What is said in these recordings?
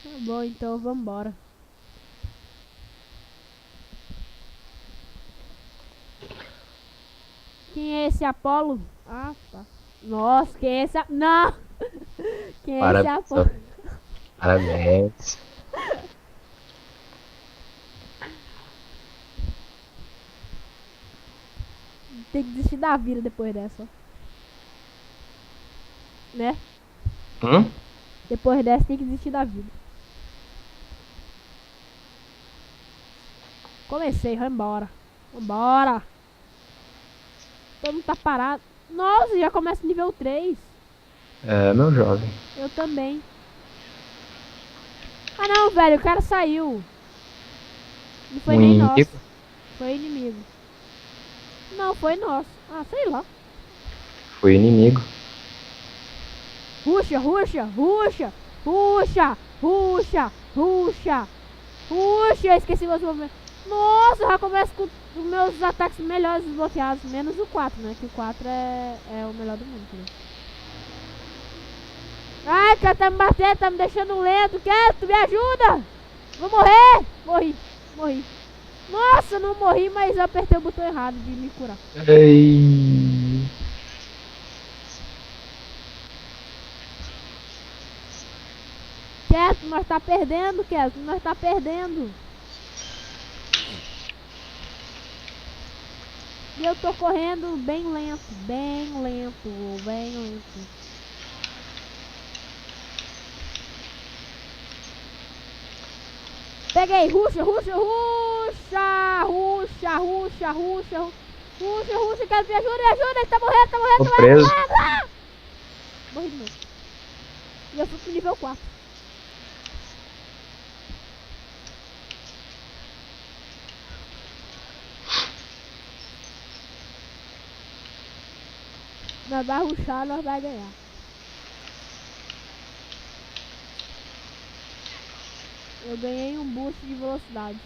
Tá bom, então vambora. Quem é esse Apolo? Ah, tá. Nossa, quem é esse Não! Quem é esse Parabéns, Apolo? ó. Parabéns. Tem que desistir da vida depois dessa, né? Hum? Depois dessa tem que desistir da vida. Comecei, vambora. Vambora. Todo mundo tá parado. Nossa, já começa nível 3. É, meu jovem. Eu também. Ah não, velho, o cara saiu. Não foi Um nem nosso. inimigo? Foi inimigo. Não, foi nosso. Ah, sei lá. Foi inimigo. Ruxa, ruxa, ruxa, ruxa, ruxa, ruxa, ruxa. Esqueci meus movimentos. Nossa, eu já começo com os meus ataques melhores desbloqueados. Menos o 4, né? Que o 4 é o melhor do mundo. Né? Ai, cara, tá me batendo, tá me deixando lento. Quer? Tu me ajuda? Vou morrer. Morri, morri. Nossa, não morri, mas eu apertei o botão errado de me curar. Ei. Quieto, nós tá perdendo, quieto, nós tá perdendo. E eu tô correndo bem lento, bem lento, bem lento. Peguei, ruxa, ruxa, ruxa, ruxa, ruxa, ruxa, ruxa, ruxa, quero me ajuda, me ajuda, ele tá morrendo, tá morrendo, Tô tá morrendo, tá preso. morrendo. Ah! Morri de novo. E eu fui pro nível 4. Nós vai ruxar, nós vai ganhar. Eu ganhei um boost de velocidade.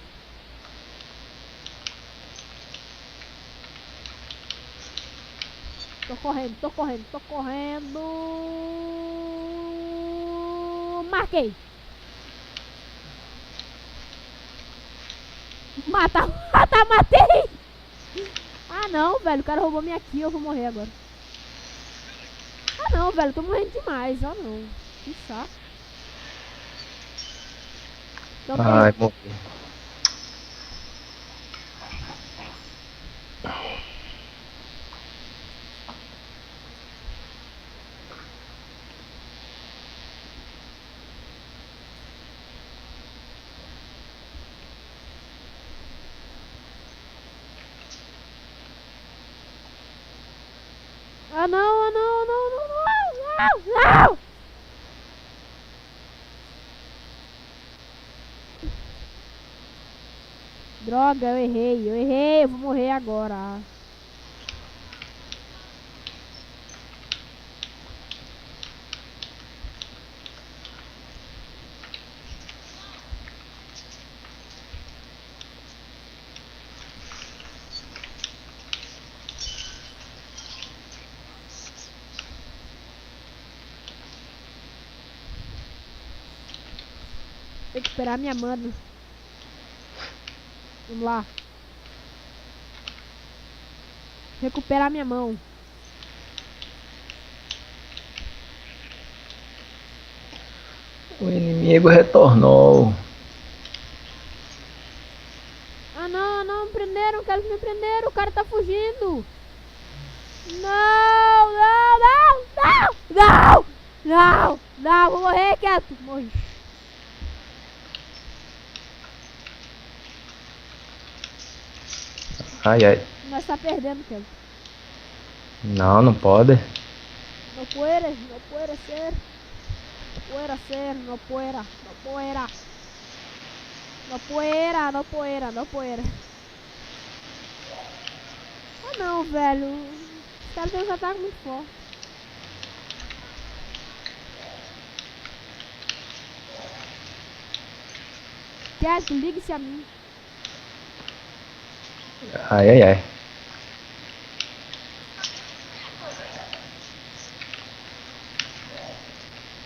Tô correndo, tô correndo, tô correndo. Marquei. Mata, mata, matei. Ah não, velho, o cara roubou minha kill, eu vou morrer agora. Ah não, velho, tô morrendo demais. Ah não, que saco. Tô Ai, perdendo. morri. Ah não, ah não, não, não, não, não, não. Droga, eu vou morrer agora. Tem que esperar minha mana. Vamos lá. Recuperar minha mão. O inimigo retornou. Ah não, me prenderam, quero que me prenderam, o cara tá fugindo. Não, não, não, não, não, não, não, vou morrer, quieto. Morri. Ai, ai. Nós tá perdendo, quieto. Não, não pode. No puedes ser. No puede ser, no pueda, no pueda. No pueda, no pueda, no pueda. Ah não, velho. Os caras têm uns ataques muito fortes. Quieto, ligue-se a mim. Ai, ai, ai.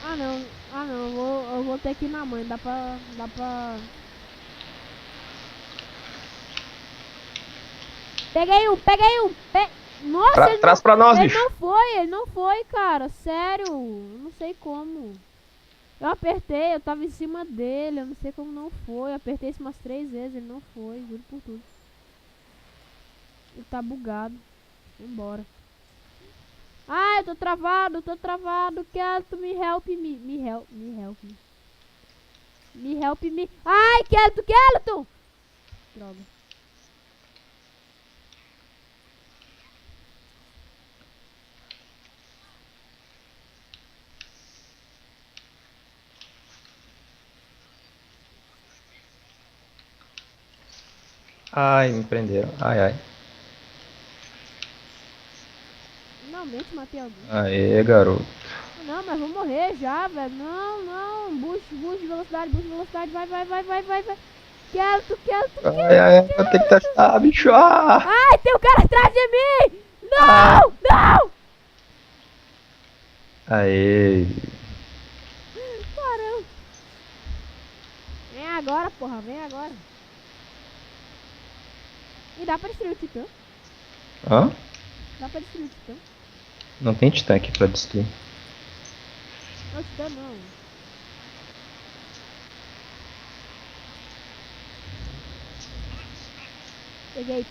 Ah não. Ah não, eu vou ter que ir na mãe, dá pra... Peguei um! Nossa, Traz pra nós, ele bicho. não foi, cara, sério, eu não sei como. Eu apertei, eu tava em cima dele, eu não sei como não foi, eu apertei isso umas 3 vezes, ele não foi, juro por tudo. Ele tá bugado, vambora. Ah, eu tô travado, Kelton, me help me. Ai, Kelton! Droga. Ai, me prenderam. Ai, ai. Finalmente matei alguém. Aê, garoto. Não, mas vou morrer já, velho. Não. Boost de velocidade, vai. Kelton. Ai, ai, ai, vou ter que testar, bicho. Ah! Ai, tem um cara atrás de mim! Ah! Não! Aê. Caramba. Vem agora, porra, vem agora. E dá pra destruir o titã? Hã? Dá pra destruir o titã? Não tem titã aqui pra destruir. Não, titã não.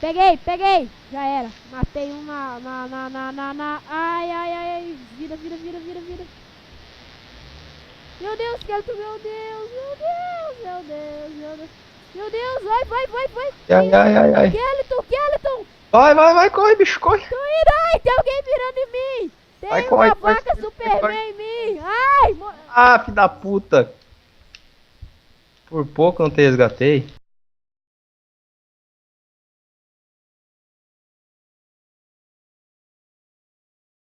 Peguei! Já era. Matei um na. Ai. Vira. Meu Deus, Kelton, meu Deus. Meu Deus, vai. Ai. Kelton. Vai, corre, bicho, corre. Tô indo, ai, tem alguém mirando em mim. Vai, Tem corre, uma corre, vaca corre, Superman corre. em mim. Ai, Ah, filho da puta. Por pouco não te resgatei.